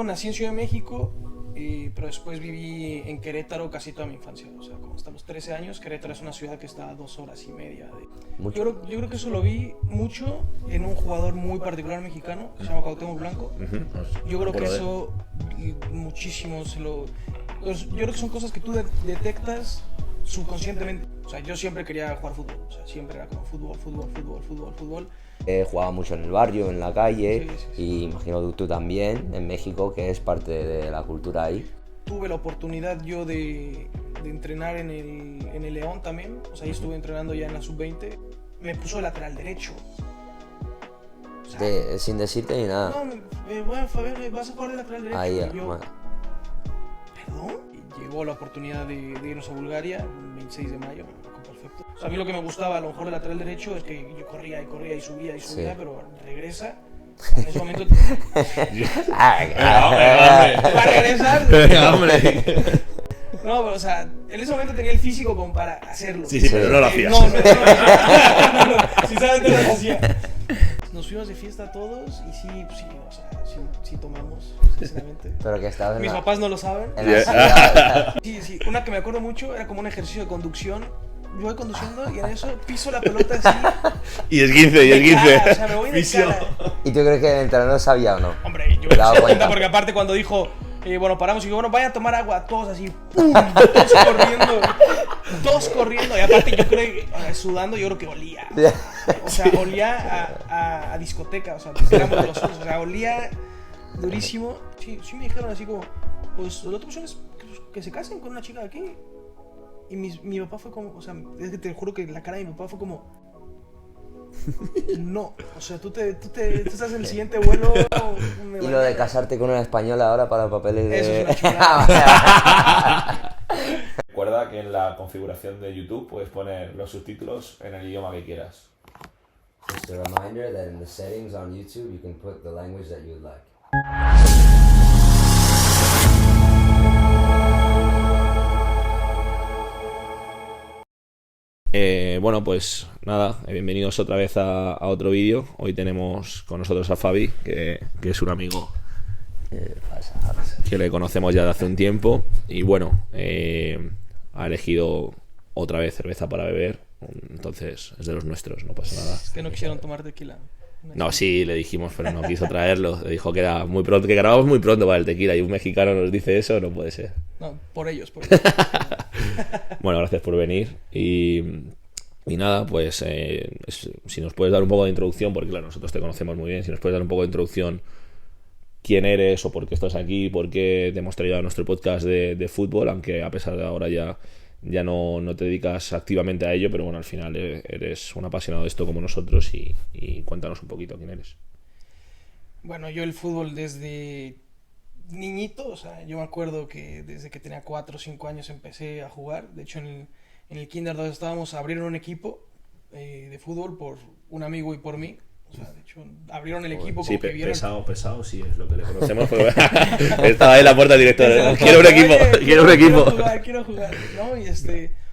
Nací en Ciudad de México, pero después viví en Querétaro casi toda mi infancia. O sea, como hasta los 13 años, Querétaro es una ciudad que está a 2 horas y media. Yo creo que eso lo vi mucho en un jugador muy particular mexicano, que se llama Cuauhtémoc Blanco. Yo creo que eso muchísimo yo creo que son cosas que tú detectas subconscientemente. O sea, yo siempre quería jugar fútbol. O sea, siempre era como fútbol. Jugaba mucho en el barrio, en la calle, Sí. y imagino tú también en México, que es parte de la cultura ahí. Tuve la oportunidad yo de entrenar en el León también. O sea, ahí estuve entrenando ya en la sub-20. Me puso de lateral derecho. O sea, Sin decirte ni nada. no, bueno, Fabián, ¿vas a jugar de lateral derecho? Ahí, Y yo, bueno. ¿perdón? Y llegó la oportunidad de irnos a Bulgaria, el 26 de mayo, me acuerdo perfecto. O sea, a mí lo que me gustaba a lo mejor de lateral derecho es que yo corría y subía, Sí. pero regresa. En ese momento Ah, va a regresar. Venga, hombre. No, pero o sea, en ese momento tenía el físico como para hacerlo. Sí, pero no lo hacías. No, sinceramente no lo hacía. Nos fuimos de fiesta todos y sí, o sea, sí tomamos, sinceramente. Pero que estabas en Mis la, papás no lo saben. en la ciudad. Sí, una que me acuerdo mucho era como un ejercicio de conducción. Yo voy conduciendo y en eso piso la pelota así. Y es 15, de cara, o sea, me voy de Fisio. cara. ¿Y tú crees que el entrenador sabía o no? Hombre, yo Te me daba di cuenta cuenta. porque aparte cuando dijo, bueno, paramos y digo, bueno, vayan a tomar agua, todos así, ¡pum! Todos corriendo, y aparte yo creo que sudando, yo creo que olía. O sea, olía a discoteca, o sea, éramos los otros, o sea, olía durísimo. Sí me dijeron así como, pues la otra opción es que se casen con una chica de aquí. Y mi papá fue como, o sea, es que te juro que la cara de mi papá fue como, no, o sea, tú estás en el siguiente vuelo. Y lo de casarte con una española ahora para papeles de... Eso es una chulada. Recuerda que en la configuración de YouTube puedes poner los subtítulos en el idioma que quieras. Just a reminder that in the settings on YouTube you can put the language that you'd like. Bueno, pues nada, bienvenidos otra vez a otro vídeo. Hoy tenemos con nosotros a Fabi, que es un amigo que le conocemos ya de hace un tiempo. Y bueno, ha elegido otra vez cerveza para beber. Entonces es de los nuestros, no pasa nada. Es que no quisieron tomar tequila. No, sí, le dijimos, pero no quiso traerlo. Le dijo que era muy pronto, que grabamos muy pronto para el tequila. Y un mexicano nos dice eso, no puede ser. No, por ellos. Bueno, gracias por venir. Y nada, pues si nos puedes dar un poco de introducción, porque claro, nosotros te conocemos muy bien, si nos puedes dar un poco de introducción, quién eres o por qué estás aquí, por qué te hemos traído a nuestro podcast de fútbol, aunque a pesar de ahora ya no te dedicas activamente a ello, pero bueno, al final eres un apasionado de esto como nosotros y cuéntanos un poquito quién eres. Bueno, yo el fútbol desde niñito, o sea, yo me acuerdo que desde que tenía 4 o 5 años empecé a jugar. De hecho, en el kinder donde estábamos abrieron un equipo de fútbol por un amigo y por mí. O sea, de hecho, abrieron el equipo como Sí, que vieron... pesado, sí, es lo que le conocemos. Estaba ahí en la puerta directora. Quiero un equipo, Oye, quiero un equipo. Quiero jugar, ¿no? Y o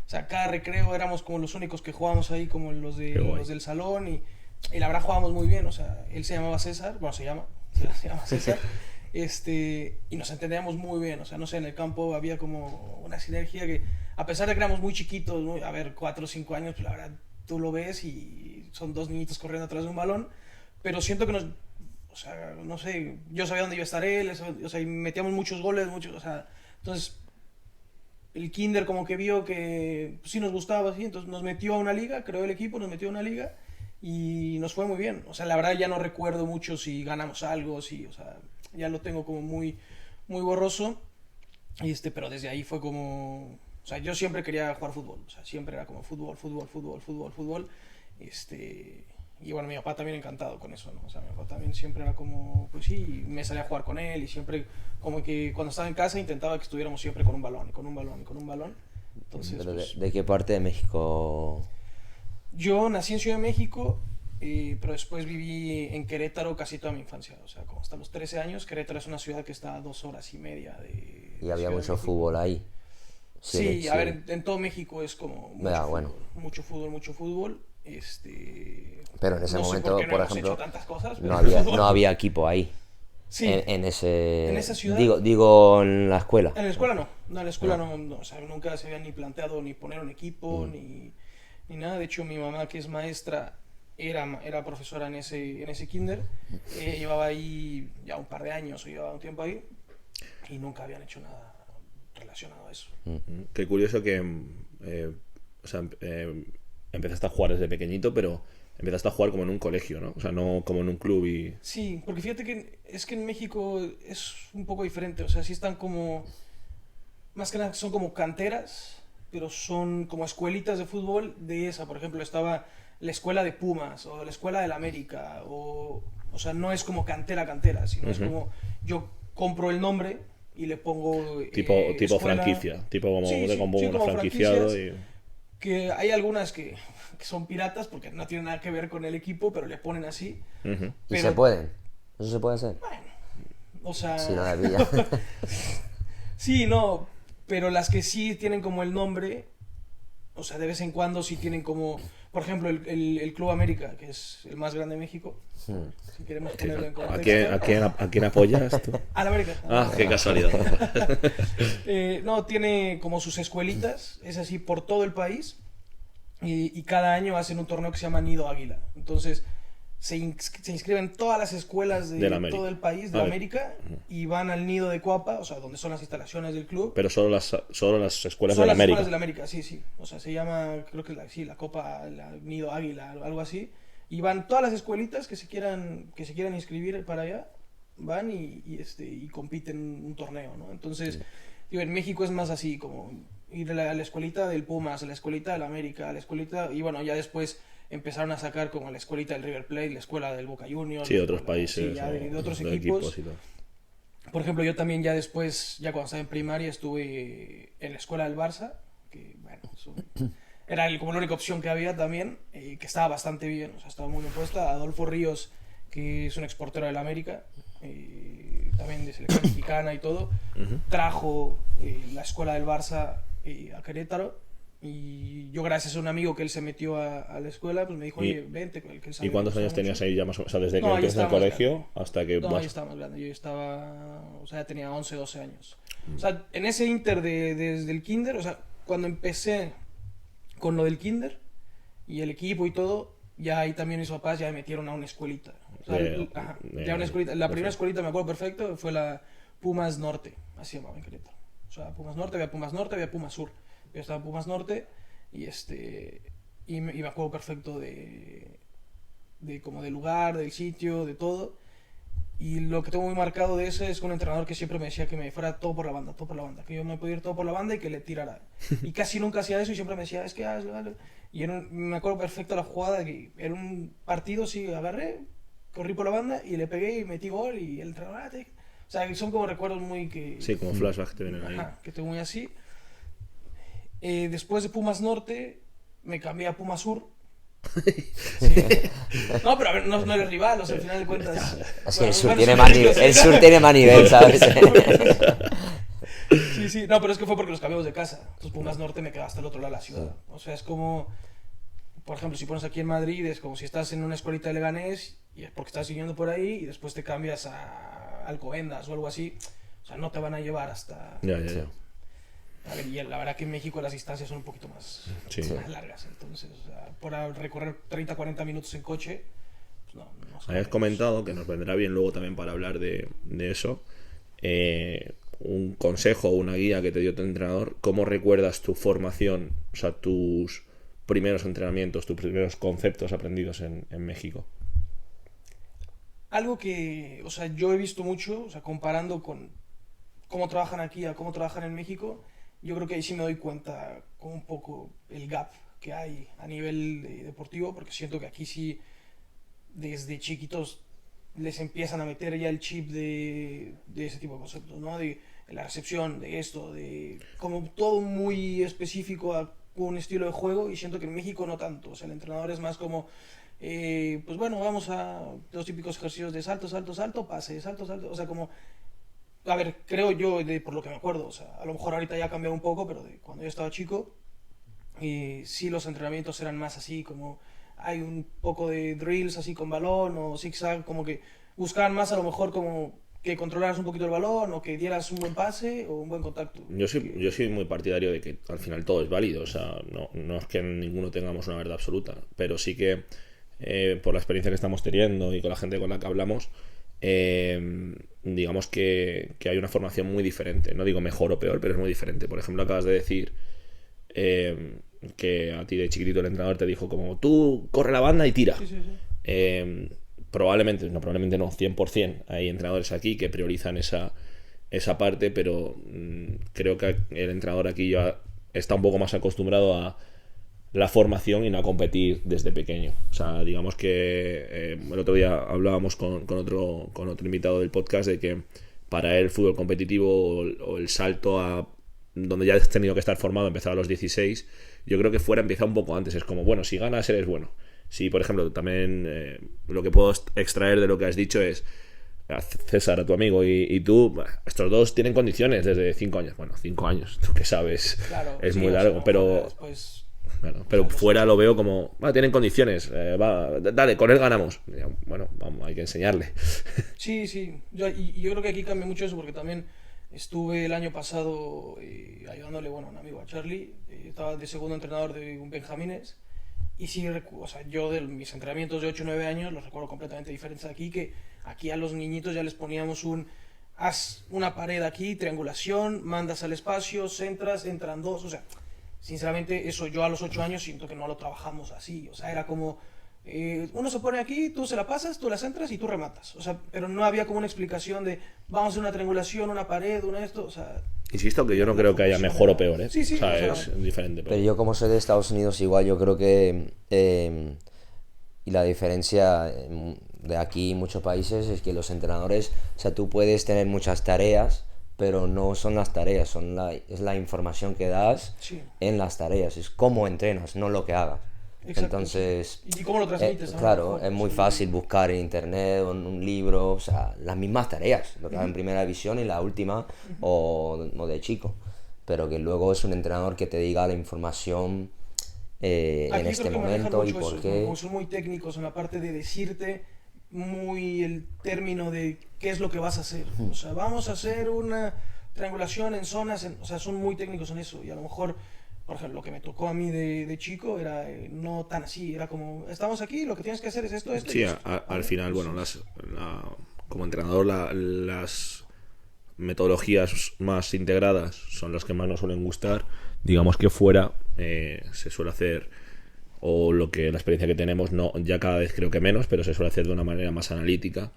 sea, cada recreo éramos como los únicos que jugábamos ahí, como los del salón, y la verdad jugábamos muy bien. O sea, él se llamaba César, bueno, se llama César, y nos entendíamos muy bien. O sea, no sé, en el campo había como una sinergia que, a pesar de que éramos muy chiquitos, ¿no? A ver, 4 o 5 años, pues la verdad, tú lo ves y son dos niñitos corriendo atrás de un balón, pero siento que o sea, no sé, yo sabía dónde iba a estar él, o sea, y metíamos muchos goles, o sea, entonces el kinder como que vio que pues, sí nos gustaba, así, entonces nos metió a una liga, creó el equipo, nos metió a una liga y nos fue muy bien. O sea, la verdad ya no recuerdo mucho si ganamos algo, o sea, ya lo tengo como muy, muy borroso, pero desde ahí fue como... O sea, yo siempre quería jugar fútbol, o sea, siempre era como fútbol. Y bueno, mi papá también encantado con eso, ¿no? O sea, mi papá también siempre era como, pues sí, me salía a jugar con él y siempre, como que cuando estaba en casa intentaba que estuviéramos siempre con un balón. Entonces, ¿Pero pues, de qué parte de México? yo nací en Ciudad de México, pero después viví en Querétaro casi toda mi infancia. O sea, como hasta los 13 años, Querétaro es una ciudad que está a 2 horas y media de Y había Ciudad de mucho México. fútbol ahí. Sí, a ver, en todo México es como mucho fútbol. Pero en ese No sé momento, por qué no por hemos ejemplo, hecho tantas cosas, no pero- había equipo ahí. Sí, en ese... en esa ciudad. Digo, en la escuela. En la escuela no, no, en la escuela no, o sea, nunca se había ni planteado ni poner un equipo, ni nada. De hecho, mi mamá, que es maestra, era profesora en ese kinder. Llevaba ahí ya un par de años, o llevaba un tiempo ahí, y nunca habían hecho nada relacionado a eso. Qué curioso que o sea, empezaste a jugar desde pequeñito, pero empezaste a jugar como en un colegio, ¿no? O sea, no como en un club y... Sí, porque fíjate que es que en México es un poco diferente, o sea, sí están como, más que nada son como canteras, pero son como escuelitas de fútbol de esa, por ejemplo, estaba la escuela de Pumas o la escuela del América, o sea, no es como cantera, sino es como yo compro el nombre y le pongo Tipo escuela. franquicia, tipo como Sí, de sí, como sí, una como franquiciado franquicias. Que hay algunas que son piratas porque no tienen nada que ver con el equipo, pero le ponen así. Ujú. ¿Y Pero, se pueden? ¿Eso se puede hacer? o sea, Si no la pilla. sí, no, pero las que sí tienen como el nombre, o sea, de vez en cuando sí tienen como, por ejemplo, el Club América, que es el más grande de México, si queremos ponerlo en contexto. ¿A quién apoyas tú? Al América. Ah, qué casualidad. No, tiene como sus escuelitas, es así por todo el país, y cada año hacen un torneo que se llama Nido Águila. Entonces se inscriben todas las escuelas de Del América. todo el país, de Vale. América, y van al Nido de Coapa, o sea, donde son las instalaciones del club. Pero solo las escuelas Son de la las América. escuelas del América, sí, sí. O sea, se llama, creo que la Copa, la Nido Águila, algo así. Y van todas las escuelitas que se quieran inscribir para allá, van y compiten un torneo, ¿no? Entonces, digo, en México es más así, como ir a la escuelita del Pumas, a la escuelita del América, a la escuelita, y bueno, ya después empezaron a sacar como la escuelita del River Plate, la escuela del Boca Juniors. Sí, de otros sí, países. ya de otros de equipos. y todo. Por ejemplo, yo también ya después, ya cuando estaba en primaria, estuve en la escuela del Barça, que bueno, era como la única opción que había también, que estaba bastante bien, o sea, estaba muy bien puesta. Adolfo Ríos, que es un exportero del América, también de selección mexicana y todo, trajo la escuela del Barça a Querétaro. Y yo, gracias a un amigo que él se metió a la escuela, pues me dijo, oye, vente, que él sabe ¿Y cuántos que años gusta tenías mucho. ahí ya más o menos? O sea, desde que No, ahí empiezas en el estaba más colegio hasta que No, vas... yo estaba más grande, yo estaba, o sea, ya tenía 11, 12 años. O sea, en ese inter desde el kinder, o sea, cuando empecé con lo del kinder y el equipo y todo, ya ahí también mis papás ya me metieron a una escuelita. O sea, ya una escuelita. La primera escuelita, me acuerdo perfecto, fue la Pumas Norte, así se llamaba en Querétaro. O sea, Pumas Norte, había Pumas Sur. Yo estaba en Pumas Norte y me acuerdo perfecto de como del lugar, del sitio, de todo. Y lo que tengo muy marcado de eso es un entrenador que siempre me decía que me fuera todo por la banda, que yo me podía ir todo por la banda y que le tirara. Y casi nunca hacía eso y siempre me decía, es que hazlo, hazlo. Y me acuerdo perfecto la jugada, que era un partido, sí, agarré, corrí por la banda y le pegué y metí gol y el entrenador... O sea, son como recuerdos muy que... Sí, como flashbacks que te vienen ahí. Ajá, que tengo muy así. Después de Pumas Norte, me cambié a Pumas Sur. Sí. No, pero a ver, no eres rival, o sea, al final de cuentas. Es que bueno, el sur bueno, tiene sí, más nivel, el sur tiene más nivel, ¿sabes? Sí, sí, no, pero es que fue porque los cambiamos de casa. Entonces Pumas Norte me quedaba hasta el otro lado de la ciudad. O sea, es como, por ejemplo, si pones aquí en Madrid, es como si estás en una escuelita de Leganés y es porque estás siguiendo por ahí y después te cambias a Alcobendas o algo así. O sea, no te van a llevar hasta... Ya. A ver, y la verdad que en México las distancias son un poquito más, Sí. más largas. Entonces, o sea, por recorrer 30-40 minutos en coche, pues no Habías comentado que nos vendrá bien luego también para hablar de eso. Un consejo o una guía que te dio tu entrenador. ¿Cómo recuerdas tu formación, o sea, tus primeros entrenamientos, tus primeros conceptos aprendidos en México? Algo que, o sea, yo he visto mucho, o sea, comparando con cómo trabajan aquí a cómo trabajan en México, yo creo que ahí sí me doy cuenta con un poco el gap que hay a nivel deportivo, porque siento que aquí sí, desde chiquitos, les empiezan a meter ya el chip de ese tipo de conceptos, ¿no? De la recepción, de esto, de como todo muy específico a un estilo de juego, y siento que en México no tanto, o sea, el entrenador es más como... pues bueno, vamos a los típicos ejercicios de salto, salto, salto, pase, salto, salto, o sea, como... A ver, creo yo, por lo que me acuerdo, o sea, a lo mejor ahorita ya ha cambiado un poco, pero de cuando yo estaba chico, sí los entrenamientos eran más así, como hay un poco de drills así con balón o zigzag, como que buscaban más a lo mejor como que controlaras un poquito el balón o que dieras un buen pase o un buen contacto. Yo soy muy partidario de que al final todo es válido, o sea, no es que ninguno tengamos una verdad absoluta, pero sí que por la experiencia que estamos teniendo y con la gente con la que hablamos, digamos que hay una formación muy diferente. No digo mejor o peor, pero es muy diferente. Por ejemplo, acabas de decir que a ti de chiquitito el entrenador te dijo como tú corre la banda y tira. Sí, sí, sí. Probablemente no, 100%. Hay entrenadores aquí que priorizan esa parte, pero creo que el entrenador aquí ya está un poco más acostumbrado a la formación y no a competir desde pequeño. O sea, digamos que el otro día hablábamos con otro invitado del podcast de que para él el fútbol competitivo o el salto a donde ya has tenido que estar formado, empezar a los 16, yo creo que fuera empieza un poco antes. Es como, bueno, si ganas eres bueno. Si, por ejemplo, también lo que puedo extraer de lo que has dicho es a César, a tu amigo y tú, estos dos tienen condiciones desde 5 años. Bueno, 5 años, tú que sabes, Claro, es sí, muy o sea, largo, no, pero... después... Bueno, pero fuera lo veo como, tienen condiciones, dale, con él ganamos. Bueno, vamos, hay que enseñarle. Sí, sí. Yo creo que aquí cambia mucho eso porque también estuve el año pasado ayudándole, bueno, a un amigo, a Charlie. Estaba de segundo entrenador de un Benjamines. Y sí, o sea, yo de mis entrenamientos de 8 o 9 años los recuerdo completamente diferentes aquí, que aquí a los niñitos ya les poníamos haz una pared aquí, triangulación, mandas al espacio, centras, entran dos, o sea... Sinceramente, eso yo a los 8 años siento que no lo trabajamos así. O sea, era como, uno se pone aquí, tú se la pasas, tú las entras y tú rematas. O sea, pero no había como una explicación de, vamos a hacer una triangulación, una pared, una esto, o sea... Insisto que yo no creo que haya mejor o peor, ¿eh? Sí, sí, o sea, o sea, es diferente. Pero yo como soy de Estados Unidos igual, yo creo que y la diferencia de aquí y muchos países es que los entrenadores, o sea, tú puedes tener muchas tareas, pero no son las tareas, es la información que das sí. en las tareas, es cómo entrenas, no lo que hagas. Exacto, Entonces, sí. ¿Y cómo lo transmites? claro, ¿no? es muy Sí. fácil buscar en internet o en un libro, o sea, las mismas tareas, lo que hago en primera división y la última o de chico, pero que luego es un entrenador que te diga la información en Aquí este creo que manejan momento y mucho por eso, qué. como son muy técnicos en la parte de decirte muy el término de qué es lo que vas a hacer. O sea, vamos a hacer una triangulación en zonas, o sea, son muy técnicos en eso. Y a lo mejor, por ejemplo, lo que me tocó a mí de chico era no tan así. Era como, estamos aquí, lo que tienes que hacer es esto, esto Sí, y esto. al final, bueno, como entrenador, las metodologías más integradas son las que más nos suelen gustar. Digamos que fuera se suele hacer, o la experiencia que tenemos, no, ya cada vez creo que menos, pero se suele hacer de una manera más analítica.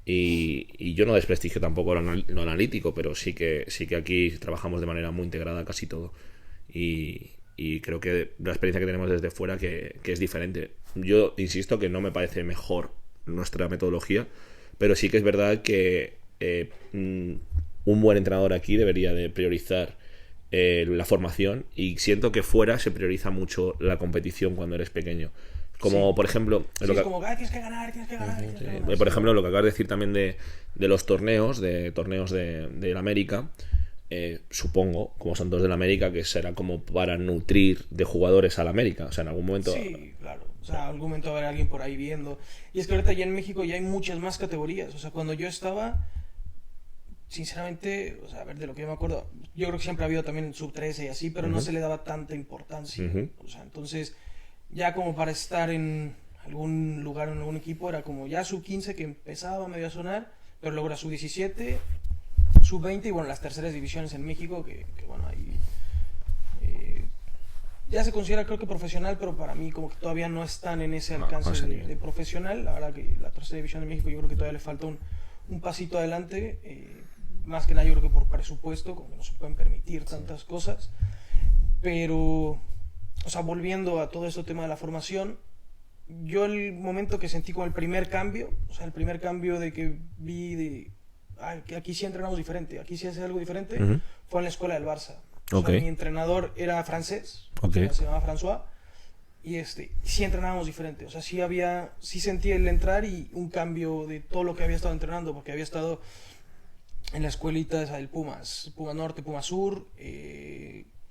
Y yo no desprestigio tampoco lo analítico, pero sí que aquí trabajamos de manera muy integrada casi todo. Y creo que la experiencia que tenemos desde fuera que es diferente. Yo insisto que no me parece mejor nuestra metodología, pero sí que es verdad que un buen entrenador aquí debería de priorizar la formación, y siento que fuera se prioriza mucho la competición cuando eres pequeño. Como Sí. por ejemplo... Sí, es como, tienes que ganar, tienes que ganar. Tienes que ganar. Por ejemplo, lo que acabas de decir también de los torneos de la América, supongo, como son dos de la América, que será como para nutrir de jugadores a la América. O sea, en algún momento... Sí, claro. O sea, en algún momento va a haber alguien por ahí viendo. Y es que ahorita ya en México ya hay muchas más categorías. O sea, cuando yo estaba, sinceramente, o sea, a ver, de lo que yo me acuerdo, yo creo que siempre ha habido también sub-13 y así, pero no se le daba tanta importancia. O sea, entonces, ya como para estar en algún lugar, en algún equipo, era como ya sub-15 que empezaba medio a sonar, pero luego era sub-17, sub-20 y bueno, las terceras divisiones en México, que bueno, ahí ya se considera creo que profesional, pero para mí como que todavía no están en ese alcance a ese nivel. de profesional. La verdad que la tercera división de México yo creo que todavía le falta un pasito adelante, más que nada yo creo que por presupuesto, como que no se pueden permitir tantas cosas, pero, o sea, volviendo a todo este tema de la formación, yo el momento que sentí como el primer cambio, o sea, el primer cambio de que vi que aquí sí entrenamos diferente, aquí sí hace algo diferente, fue en la escuela del Barça. O sea, mi entrenador era francés, o sea, se llamaba François, y sí entrenábamos diferente. O sea, sí sentí el entrar y un cambio de todo lo que había estado entrenando, porque había estado en la escuelita esa del Pumas, Puma Norte, Puma Sur,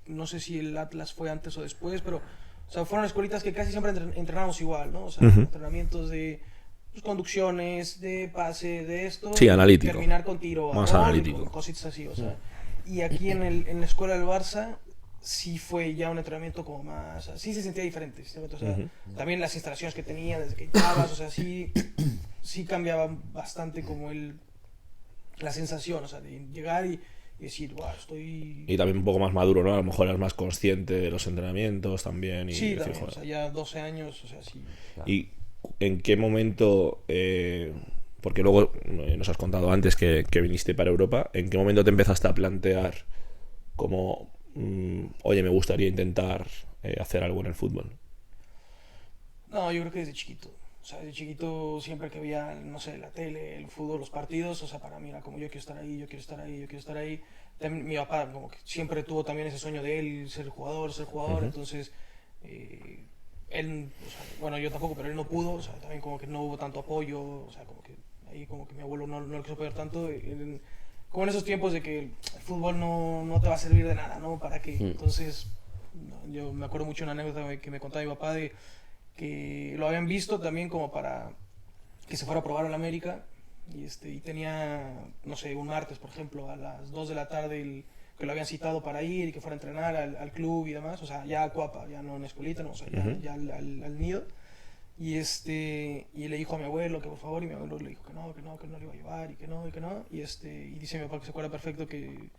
no sé si el Atlas fue antes o después, pero o sea, fueron escuelitas que casi siempre entrenábamos igual, ¿no? O sea, entrenamientos de pues, conducciones, de pase, de esto. Sí, analítico. Terminar con tiro. Más gol, analítico. Cositas así, o sea. Y aquí en la escuela del Barça sí fue ya un entrenamiento como más... Sí se sentía diferente, ¿cierto? O sea, también las instalaciones que tenía desde que entrabas, o sea, sí cambiaba bastante como la sensación, o sea, de llegar y decir, wow, estoy... Y también un poco más maduro, ¿no? A lo mejor eras más consciente de los entrenamientos también. Y Sí, decir, también, o joder. sea, ya 12 años, o sea, sí. ¿Y en qué momento, porque luego nos has contado antes que viniste para Europa, en qué momento te empezaste a plantear como, oye, me gustaría intentar hacer algo en el fútbol? No, yo creo que desde chiquito. O sea, desde chiquito siempre que veía, no sé, la tele, el fútbol, los partidos, o sea, para mí era como yo quiero estar ahí, yo quiero estar ahí, yo quiero estar ahí. También, mi papá como que siempre tuvo también ese sueño de él, ser jugador, entonces él, o sea, bueno, yo tampoco, pero él no pudo, o sea, también como que no hubo tanto apoyo, o sea, como que ahí como que mi abuelo no lo quiso apoyar tanto, como en esos tiempos de que el fútbol no te va a servir de nada, ¿no? ¿Para qué? Entonces, no, yo me acuerdo mucho de una anécdota que me contaba mi papá de que lo habían visto también como para que se fuera a probar a la América y tenía, no sé, un martes, por ejemplo, a las 2 de la tarde que lo habían citado para ir y que fuera a entrenar al club y demás, o sea, ya a Cuapa, ya no en escuelita, no, o sea, ya al nido. Y le dijo a mi abuelo que por favor, y mi abuelo le dijo que no lo iba a llevar y que no. Y dice mi papá que se acuerda perfecto que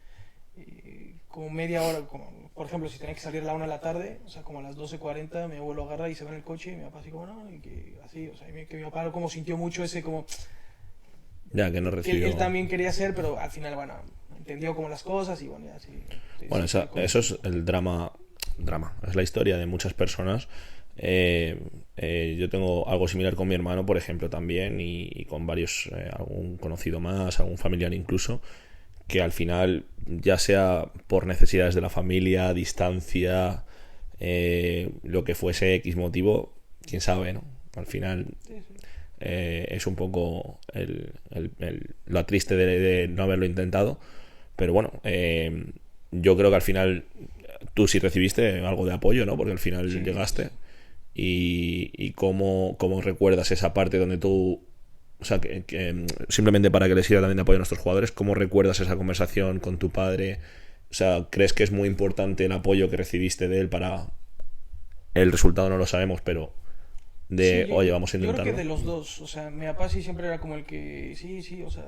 como media hora, como, por ejemplo, si tenía que salir a la 1 de la tarde, o sea, como a las 12:40, mi abuelo agarra y se va en el coche y mi papá así como, no, y que así, o sea, que mi papá como sintió mucho ese como... Ya, que no que recibió... él también quería hacer, pero al final, bueno, entendió como las cosas y bueno, ya sí. Bueno, eso es el drama, es la historia de muchas personas. Yo tengo algo similar con mi hermano, por ejemplo, también, y con varios, algún conocido más, algún familiar incluso, que al final, ya sea por necesidades de la familia, distancia, lo que fuese X motivo, quién sabe, ¿no? Al final es un poco lo triste de no haberlo intentado, pero bueno, yo creo que al final tú sí recibiste algo de apoyo, ¿no? Porque al final llegaste. Y cómo recuerdas esa parte donde tú, o sea, que simplemente para que les sirva también de apoyo a nuestros jugadores, ¿cómo recuerdas esa conversación con tu padre? O sea, ¿crees que es muy importante el apoyo que recibiste de él para el resultado? No lo sabemos, pero oye, vamos a intentarlo. Yo creo que de los dos, o sea, mi papá sí siempre era como el que, sí, o sea,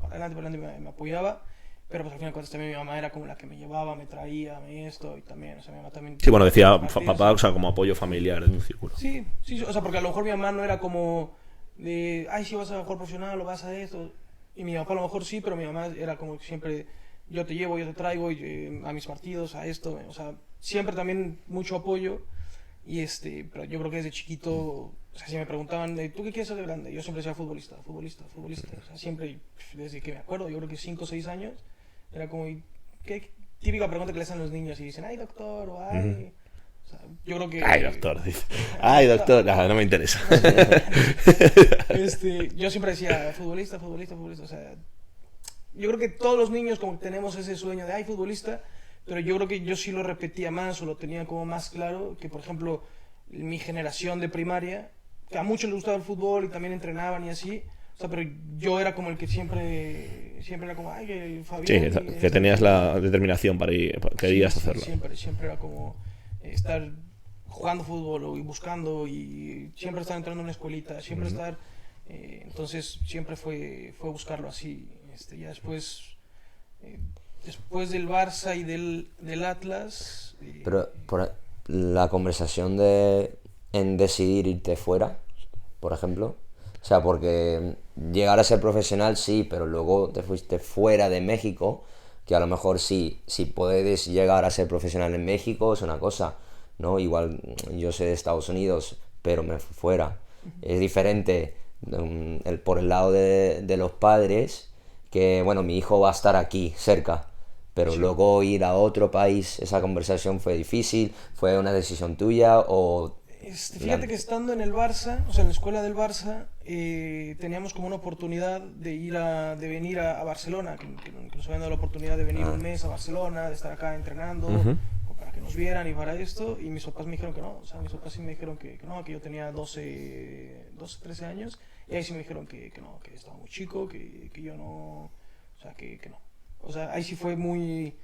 para adelante me apoyaba. Pero pues al final de cuentas también mi mamá era como la que me llevaba, me traía, esto y también, o sea, mi mamá también... Sí, bueno, decía papá, o sea, como apoyo familiar en tu círculo. Sí, o sea, porque a lo mejor mi mamá no era como de, ay, sí vas a jugar profesional o vas a esto. Y mi papá a lo mejor sí, pero mi mamá era como siempre, yo te llevo, yo te traigo a mis partidos, a esto, o sea, siempre también mucho apoyo. Pero yo creo que desde chiquito, o sea, si me preguntaban, ¿tú qué quieres ser de grande? Yo siempre decía futbolista. O sea, siempre, desde que me acuerdo, yo creo que 5 o 6 años, era como, ¿qué típica pregunta que le hacen los niños? Y dicen, ay, doctor, o ay... O sea, yo creo que... Ay, doctor, dice. Ay, doctor, no me interesa. Yo siempre decía, futbolista. O sea, yo creo que todos los niños como que tenemos ese sueño de, ay, futbolista... Pero yo creo que yo sí lo repetía más o lo tenía como más claro que, por ejemplo, mi generación de primaria, que a muchos les gustaba el fútbol y también entrenaban y así, o sea, pero yo era como el que siempre era como, ay, el Fabián... Sí, que tenías la determinación para ir, querías hacerlo. Siempre era como estar jugando fútbol y buscando y siempre estar entrando en una escuelita, siempre estar... entonces siempre fue buscarlo así. Ya después del Barça y del Atlas... Pero la conversación en decidir irte fuera, por ejemplo, o sea, porque llegar a ser profesional sí, pero luego te fuiste fuera de México, que a lo mejor sí, si puedes llegar a ser profesional en México es una cosa, ¿no? Igual yo soy de Estados Unidos, pero me fui fuera. Es diferente por el lado de los padres, que bueno, mi hijo va a estar aquí, cerca. Pero sí. Luego ir a otro país, esa conversación fue difícil, ¿fue una decisión tuya o...? Fíjate que estando en el Barça, o sea, en la escuela del Barça, teníamos como una oportunidad de venir a Barcelona, que nos habían dado la oportunidad de venir un mes a Barcelona, de estar acá entrenando, para que nos vieran y para esto, y mis papás me dijeron que no, o sea, mis papás sí me dijeron que no, que yo tenía 12, 13 años, Y ahí sí me dijeron que no, que estaba muy chico, que yo no, o sea, que no. O sea, ahí sí fue muy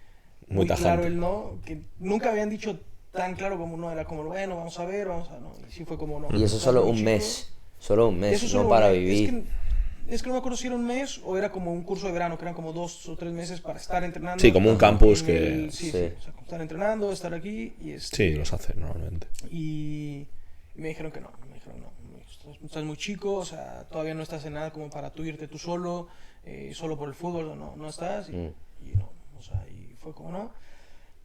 tajante. claro el no, que nunca habían dicho tan claro como no, era como, bueno, vamos a ver, vamos a, no, y sí fue como no. Y eso estás solo muy un chico. mes. Solo un mes, Eso no solo para un mes. vivir. Es que no me acuerdo si era un mes o era como un curso de verano, que eran como 2 o 3 meses para estar entrenando. Sí, como un campus en que... Sí, Sí. sí, o sea, como estar entrenando, estar aquí y Sí, los hacen normalmente. y me dijeron que no, me dijeron no, estás muy chico, o sea, todavía no estás en nada como para tú irte tú solo, solo por el fútbol, no estás, y no, o sea, y fue como no.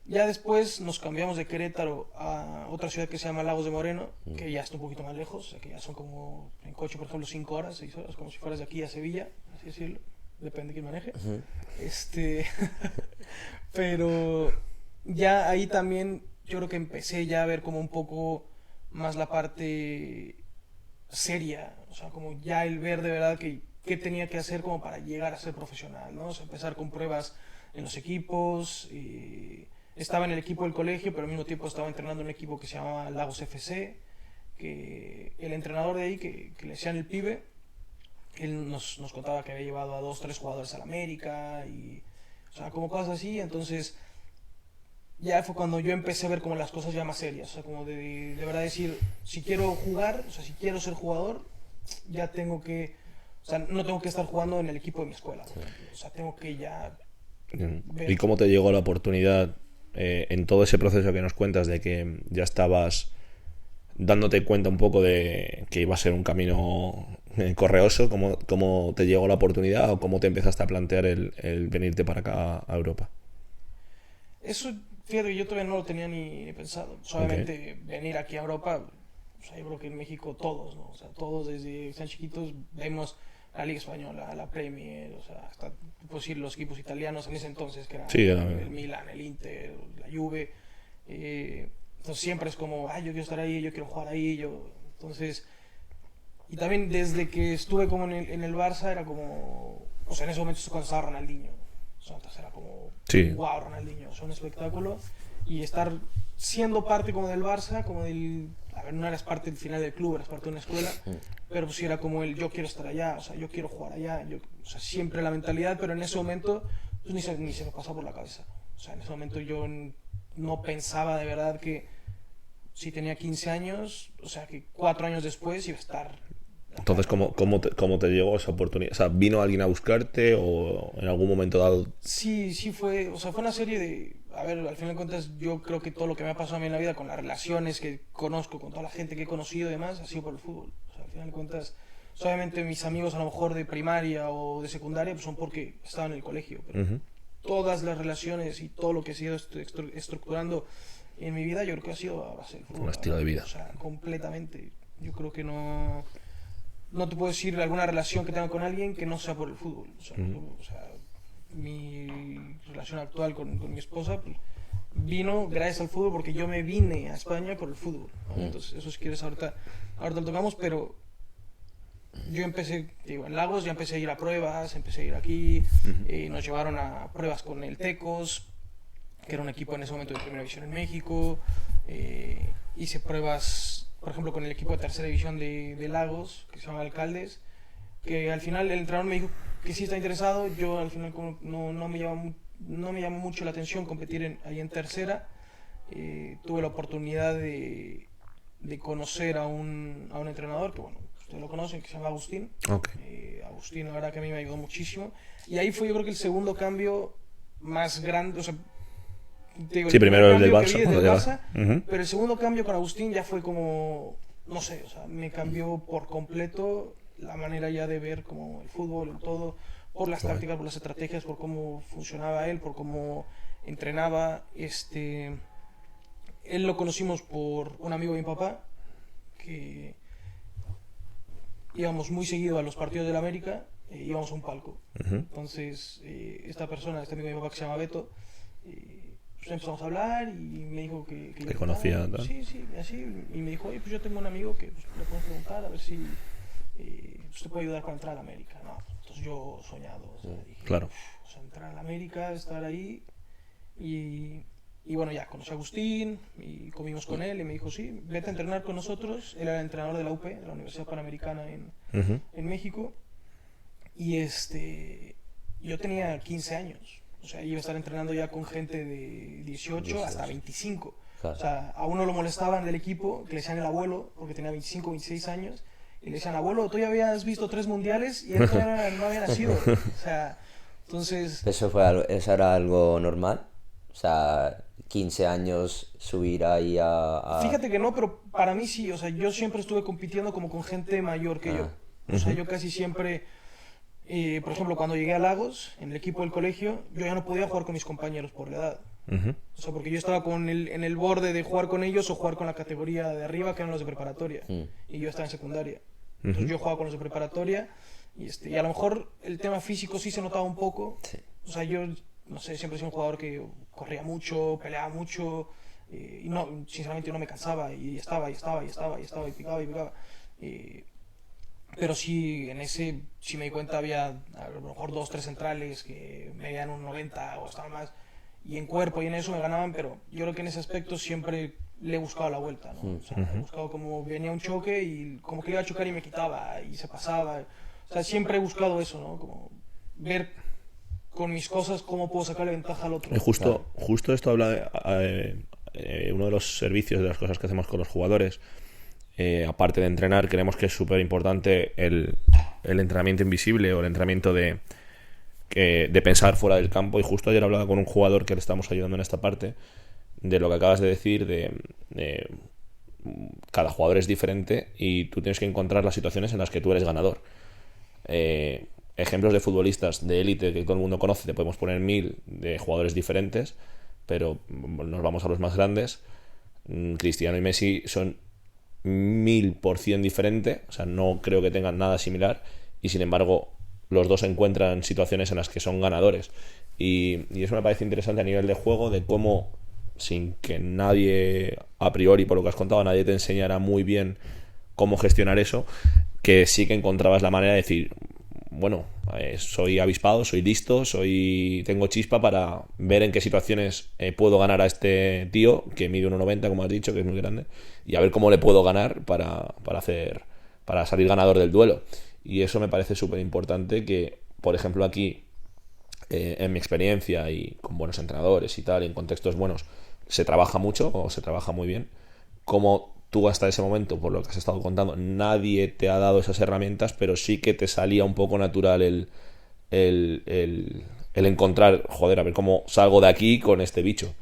Ya después nos cambiamos de Querétaro a otra ciudad que se llama Lagos de Moreno, que ya está un poquito más lejos, o sea, que ya son como, en coche por ejemplo, 5 horas, 6 horas, como si fueras de aquí a Sevilla, así decirlo, depende de quién maneje. Pero ya ahí también yo creo que empecé ya a ver como un poco más la parte seria, o sea, como ya el ver de verdad qué tenía que hacer como para llegar a ser profesional, ¿no? O sea, empezar con pruebas en los equipos, estaba en el equipo del colegio, pero al mismo tiempo estaba entrenando en un equipo que se llamaba Lagos FC, que el entrenador de ahí, que le decían el pibe, él nos contaba que había llevado a 2, 3 jugadores al América, y, o sea, como cosas así, entonces ya fue cuando yo empecé a ver como las cosas ya más serias, o sea, como de verdad decir, si quiero jugar, o sea, si quiero ser jugador, ya tengo que, o sea, no tengo que estar jugando en el equipo de mi escuela, o sea, tengo que ya ver. ¿Y cómo te llegó la oportunidad en todo ese proceso que nos cuentas de que ya estabas dándote cuenta un poco de que iba a ser un camino correoso? ¿Cómo te llegó la oportunidad o cómo te empezaste a plantear el venirte para acá a Europa? Eso, fíjate que yo todavía no lo tenía ni pensado. Solamente venir aquí a Europa, o sea, yo creo que en México todos, ¿no? O sea, todos desde que están chiquitos vemos la Liga Española, la Premier, o sea, hasta puedo decir los equipos italianos en ese entonces, que eran Sí, el Milan, el Inter, la Juve. Entonces siempre es como, yo quiero estar ahí, yo quiero jugar ahí, entonces... Y también desde que estuve como en el Barça era como... O sea, en ese momento cuando estaba Ronaldinho. O sea, entonces era como... Sí. Wow, Ronaldinho, o sea, un espectáculo. Y estar siendo parte como del Barça, como del... A ver, no eras parte del final del club, eras parte de una escuela. Pero pues sí era como yo quiero estar allá, o sea, yo quiero jugar allá. O sea, siempre la mentalidad, pero en ese momento pues, ni se me pasaba por la cabeza. O sea, en ese momento yo no pensaba de verdad que si tenía 15 años, o sea, que 4 años después iba a estar... Entonces, ¿cómo te llegó esa oportunidad? O sea, ¿vino alguien a buscarte o en algún momento dado? Sí, fue, o sea, fue una serie de, a ver, al final de cuentas yo creo que todo lo que me ha pasado a mí en la vida, con las relaciones que conozco, con toda la gente que he conocido y demás, ha sido por el fútbol. O sea, al final de cuentas, obviamente mis amigos a lo mejor de primaria o de secundaria pues son porque estaban en el colegio, pero todas las relaciones y todo lo que he ido estructurando en mi vida, yo creo que ha sido a base del fútbol. Un estilo de vida. O sea, completamente. Yo creo que no te puedo decir alguna relación que tenga con alguien que no sea por el fútbol. O sea, mi relación actual con mi esposa pues, vino gracias al fútbol porque yo me vine a España por el fútbol, ¿no? Entonces, eso si quieres ahorita lo tocamos, pero yo empecé, digo, en Lagos ya empecé a ir a pruebas, empecé a ir aquí, nos llevaron a pruebas con el Tecos, que era un equipo en ese momento de primera división en México, hice pruebas por ejemplo con el equipo de tercera división de Lagos, que se llama Alcaldes, que al final el entrenador me dijo que sí está interesado, yo al final como no me llamó mucho la atención competir ahí en tercera. Tuve la oportunidad de conocer a un entrenador, que bueno, ustedes lo conocen, que se llama Agustín. Agustín la verdad que a mí me ayudó muchísimo, y ahí fue yo creo que el segundo cambio más grande, o sea, digo, sí, primero el del Barça, pero el segundo cambio con Agustín ya fue como, no sé, o sea, me cambió por completo la manera ya de ver como el fútbol, el todo, por las tácticas, por las estrategias, por cómo funcionaba él, por cómo entrenaba. Él lo conocimos por un amigo de mi papá, que íbamos muy seguido a los partidos del América, íbamos a un palco. Entonces, esta persona, este amigo de mi papá que se llama Beto, pues empezamos a hablar y me dijo que te conocía, ¿no? Sí, así, y me dijo, oye, pues yo tengo un amigo que pues, le puedo preguntar a ver si usted puede ayudar para entrar a la América. No, entonces yo soñado, o sea, dije, claro. O sea, entrar a la América, estar ahí, y Y bueno, ya conocí a Agustín y comimos con él y me dijo, sí, vete a entrenar con nosotros. Él era el entrenador de la UP, de la Universidad Panamericana en México. Y yo tenía 15 años. O sea, iba a estar entrenando ya con gente de 18 hasta 25. Claro. O sea, a uno lo molestaban del equipo, que le decían el abuelo, porque tenía 25, 26 años. Y le decían, abuelo, tú ya habías visto 3 mundiales y él todavía no había nacido. O sea, entonces... ¿Eso era algo normal? O sea, 15 años subir ahí a... Fíjate que no, pero para mí sí. O sea, yo siempre estuve compitiendo como con gente mayor que yo. O sea, yo casi siempre... por ejemplo, cuando llegué a Lagos, en el equipo del colegio, yo ya no podía jugar con mis compañeros por la edad. O sea, porque yo estaba en el borde de jugar con ellos o jugar con la categoría de arriba, que eran los de preparatoria. Y yo estaba en secundaria. Entonces yo jugaba con los de preparatoria y a lo mejor el tema físico sí se notaba un poco. Sí. O sea, yo, no sé, siempre he sido un jugador que corría mucho, peleaba mucho y no, sinceramente no me cansaba y estaba y picaba y picaba. Pero sí, sí me di cuenta, había a lo mejor 2, 3 centrales que medían un 90 o estaban más. Y en cuerpo y en eso me ganaban, pero yo creo que en ese aspecto siempre le he buscado la vuelta, ¿no? O sea, he buscado como venía un choque y como que iba a chocar y me quitaba y se pasaba. O sea, siempre he buscado eso, ¿no? Como ver con mis cosas cómo puedo sacarle ventaja al otro. Y justo esto habla uno de los servicios, de las cosas que hacemos con los jugadores. Aparte de entrenar, creemos que es súper importante el entrenamiento invisible o el entrenamiento de pensar fuera del campo. Y justo ayer hablaba con un jugador que le estamos ayudando en esta parte, de lo que acabas de decir, de cada jugador es diferente y tú tienes que encontrar las situaciones en las que tú eres ganador. Ejemplos de futbolistas de élite que todo el mundo conoce, te podemos poner 1000 de jugadores diferentes, pero nos vamos a los más grandes. Cristiano y Messi son 1000% diferente, o sea, no creo que tengan nada similar, y sin embargo los dos encuentran situaciones en las que son ganadores, y eso me parece interesante a nivel de juego, de cómo, sin que nadie, a priori, por lo que has contado, nadie te enseñara muy bien cómo gestionar eso, que sí que encontrabas la manera de decir, bueno, soy avispado, soy listo, tengo chispa para ver en qué situaciones puedo ganar a este tío que mide 1,90, como has dicho, que es muy grande, y a ver cómo le puedo ganar para salir ganador del duelo. Y eso me parece súper importante, que, por ejemplo, aquí, en mi experiencia y con buenos entrenadores y tal, y en contextos buenos, se trabaja mucho o se trabaja muy bien. Como tú hasta ese momento, por lo que has estado contando, nadie te ha dado esas herramientas, pero sí que te salía un poco natural el encontrar, joder, a ver cómo salgo de aquí con este bicho.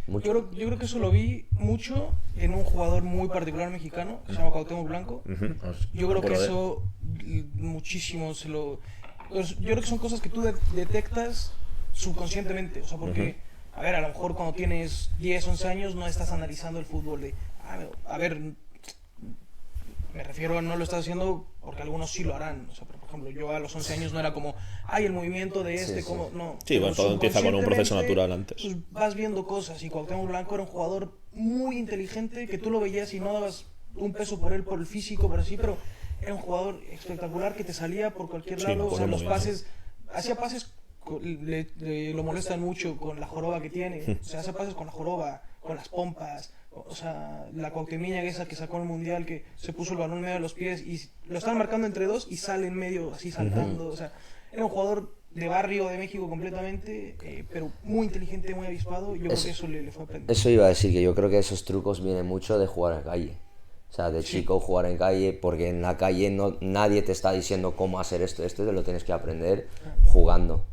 Yo creo que eso lo vi mucho en un jugador muy particular mexicano, que se llama Cuauhtémoc Blanco. Yo creo que eso muchísimo yo creo que son cosas que tú detectas subconscientemente, o sea, porque, a ver, a lo mejor cuando tienes 10, 11 años no estás analizando el fútbol de, a ver, me refiero a no lo estás haciendo porque algunos sí lo harán, o sea, por ejemplo, yo a los 11 años no era como, el movimiento de como, no. Sí, bueno, todo empieza con un proceso natural antes. Pues vas viendo cosas, y Cuauhtémoc Blanco era un jugador muy inteligente, que tú lo veías y no dabas un peso por él, por el físico, por así, pero era un jugador espectacular que te salía por cualquier lado, o sea, los pases, hacía pases, lo molestan mucho con la joroba que tiene, o sea, hace pases con la joroba, con las pompas, o sea, la Cuauhtemiña esa que sacó en el Mundial, que se puso el balón en medio de los pies y lo están marcando entre dos y sale en medio así saltando, o sea, era un jugador de barrio de México completamente, pero muy inteligente, muy avispado, y yo creo que eso le fue aprendiendo. Eso iba a decir, que yo creo que esos trucos vienen mucho de jugar a calle. O sea, de chico jugar en calle, porque en la calle nadie te está diciendo cómo hacer esto te lo tienes que aprender jugando.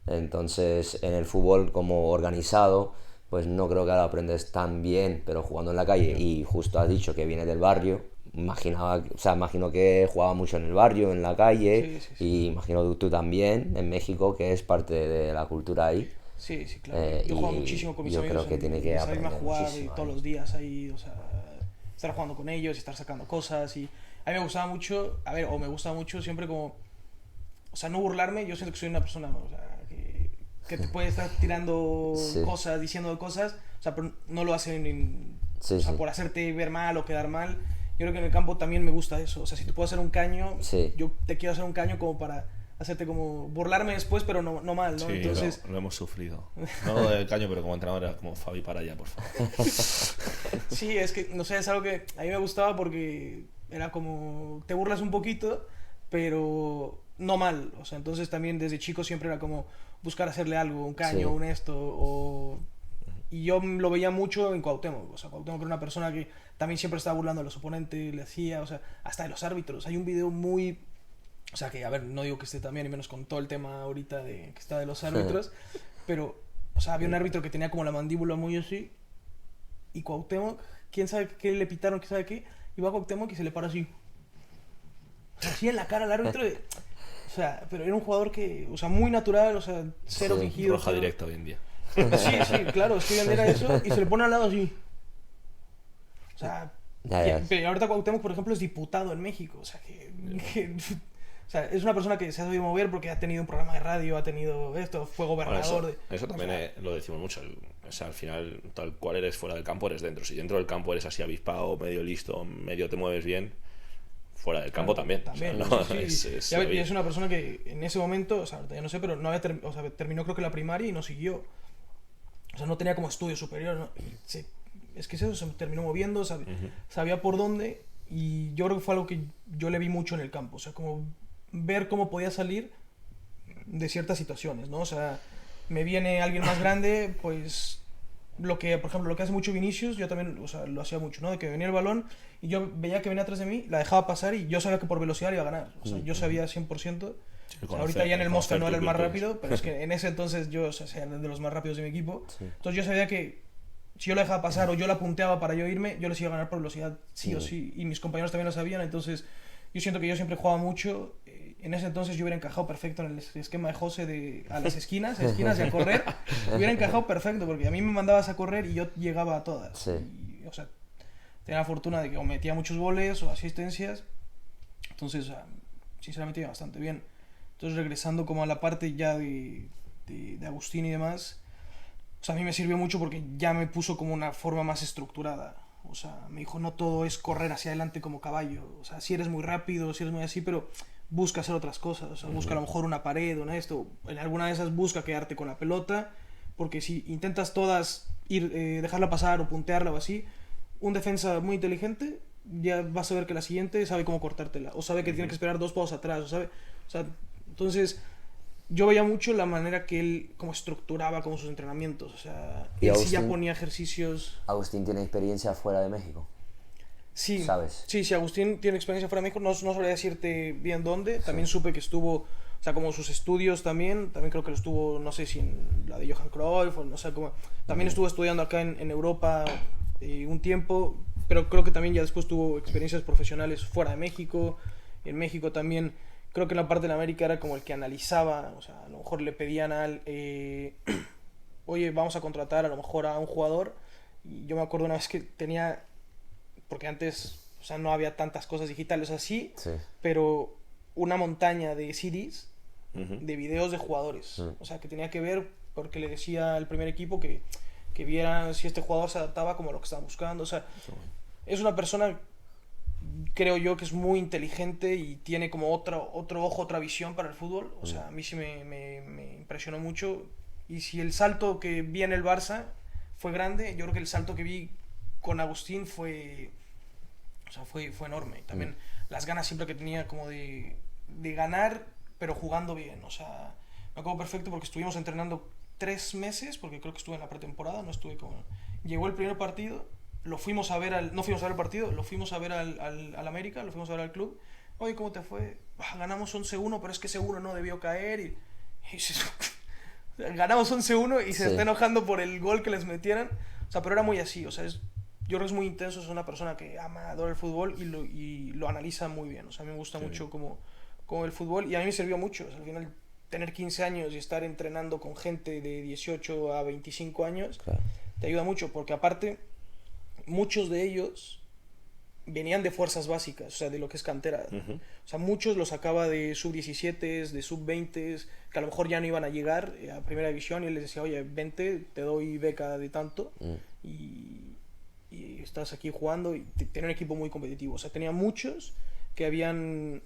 Entonces, en el fútbol como organizado, pues no creo que lo aprendes tan bien, pero jugando en la calle, y justo has dicho que viene del barrio, imagino que jugaba mucho en el barrio, en la calle, sí. y imagino tú también, en México, que es parte de la cultura ahí. Sí, claro. Yo juego muchísimo con mis amigos. Yo creo que tiene que aprender a jugar muchísimo todos los días ahí, o sea, estar jugando con ellos y estar sacando cosas, y a mí me gustaba mucho, me gusta mucho siempre como, o sea, no burlarme. Yo siento que soy una persona, o sea, que te puede estar tirando cosas, diciendo cosas, o sea, pero no lo hacen por hacerte ver mal o quedar mal. Yo creo que en el campo también me gusta eso, o sea, si te puedo hacer un caño, yo te quiero hacer un caño como para hacerte como burlarme después, pero no mal, ¿no? Sí, Entonces, lo hemos sufrido. No del Caño, pero como entrenador era como Fabi, para allá, por favor. sí, es que, no sé, es algo que a mí me gustaba porque era como, te burlas un poquito, pero no mal. O sea, entonces también desde chico siempre era como buscar hacerle algo, un Caño, Sí. un esto, o... Y yo lo veía mucho en Cuauhtémoc. O sea, Cuauhtémoc era una persona que también siempre estaba burlando a los oponentes, le hacía, o sea, hasta de los árbitros. Hay un video muy... O sea, que, a ver, no digo que esté también, y menos con todo el tema ahorita de que está de los árbitros, pero, o sea, había un árbitro que tenía como la mandíbula muy así, y Cuauhtémoc, quién sabe qué le pitaron, quién sabe qué, y va a Cuauhtémoc y se le para así. O sea, así en la cara al árbitro. O sea, pero era un jugador que, o sea, muy natural, o sea, cero Sí, fingido. Roja cero- directa hoy en día. Sí, sí, claro, es que hoy en día era eso, y se le pone al lado así. O sea, Ya. pero ahorita Cuauhtémoc, por ejemplo, es diputado en México, o sea, o sea, es una persona que se ha sabido mover porque ha tenido un programa de radio, ha tenido esto, fue Bueno, gobernador. eso también o sea, lo decimos mucho. O sea, al final, tal cual eres fuera del campo, eres dentro. Si dentro del campo eres así avispado, medio listo, medio te mueves bien, fuera del campo también. También, O sea, no, sí, sí. es Y oye, es una persona que en ese momento, o sea, ya no sé, pero no había o sea, terminó creo que la primaria y no siguió. O sea, no tenía como estudio superior, ¿no? Y es que eso se terminó moviendo, sabía por dónde, y yo creo que fue algo que yo le vi mucho en el campo, o sea, como ver cómo podía salir de ciertas situaciones, ¿no? O sea, me viene alguien más grande, pues lo que, por ejemplo, lo que hace mucho Vinicius, yo también, o sea, lo hacía mucho, ¿no? De que venía el balón y yo veía que venía atrás de mí, la dejaba pasar y yo sabía que por velocidad iba a ganar. O sea, yo sabía 100%. O sea, ahorita ya en el Mosca no era el más rápido, pero es que en ese entonces yo, o sea, era de los más rápidos de mi equipo. Sí. Entonces yo sabía que si yo la dejaba pasar o yo la punteaba para yo irme, yo les iba a ganar por velocidad sí o sí. Y mis compañeros también lo sabían, entonces yo siento que yo siempre jugaba mucho. En ese entonces yo hubiera encajado perfecto en el esquema de José de a las esquinas y a correr. Hubiera encajado perfecto porque a mí me mandabas a correr y yo llegaba a todas. Sí. Y, o sea, tenía la fortuna de que o metía muchos goles o asistencias. Entonces, o sea, sinceramente iba bastante bien. Entonces, regresando como a la parte ya de Agustín y demás, o sea, a mí me sirvió mucho porque ya me puso como una forma más estructurada. O sea, me dijo, no todo es correr hacia adelante como caballo. O sea, si eres muy rápido, si eres muy así, pero busca hacer otras cosas. O sea, busca a lo mejor una pared o una esto. En alguna de esas busca quedarte con la pelota. Porque si intentas todas ir, dejarla pasar o puntearla o así, un defensa muy inteligente ya vas a ver que la siguiente sabe cómo cortártela. O sabe que tiene que esperar 2 pasos atrás. O sea, entonces yo veía mucho la manera que él como estructuraba como sus entrenamientos. O sea, Y él sí ya Agustín- ponía ejercicios. Agustín tiene experiencia fuera de México. Sí, ¿Sabes? sí, Agustín tiene experiencia fuera de México, no sabría decirte bien dónde. También supe que estuvo, o sea, como sus estudios también creo que lo estuvo, no sé si en la de Johan Cruyff o no sé cómo. También estuvo estudiando acá en Europa un tiempo, pero creo que también ya después tuvo experiencias profesionales fuera de México. En México también, creo que en la parte de América era como el que analizaba, o sea, a lo mejor le pedían al, oye, vamos a contratar a lo mejor a un jugador. Y yo me acuerdo una vez que tenía, porque antes, o sea, no había tantas cosas digitales así, Sí. pero una montaña de CDs, Ujú. de videos de jugadores. Mm. O sea, que tenía que ver porque le decía al primer equipo que viera si este jugador se adaptaba como a lo que estaban buscando. O sea, es una persona, creo yo, que es muy inteligente y tiene como otro ojo, otra visión para el fútbol. O sea, a mí sí me impresionó mucho. Y si el salto que vi en el Barça fue grande, yo creo que el salto que vi con Agustín fue, o sea, fue enorme. También las ganas siempre que tenía como de ganar, pero jugando bien. O sea, me acuerdo perfecto porque estuvimos entrenando 3 meses, porque creo que estuve en la pretemporada, no estuve como... Llegó el primer partido, lo fuimos a ver no fuimos a ver el partido, lo fuimos a ver al América, lo fuimos a ver al club. Oye, ¿cómo te fue? Ganamos 11-1, pero es que ese 1 no debió caer y ganamos 11-1 y se Sí. está enojando por el gol que les metieran. O sea, pero era muy así, o sea, yo creo que es muy intenso, es una persona que ama, adora el fútbol y lo analiza muy bien. O sea, a mí me gusta mucho como el fútbol y a mí me sirvió mucho. O sea, al final, tener 15 años y estar entrenando con gente de 18 a 25 años Claro. te ayuda mucho, porque aparte, muchos de ellos venían de fuerzas básicas, o sea, de lo que es cantera. Ujú. O sea, muchos los sacaba de sub-17, de sub-20, que a lo mejor ya no iban a llegar a primera división y él les decía, oye, vente, te doy beca de tanto y estás aquí jugando y tenía un equipo muy competitivo. O sea, tenía muchos que habían,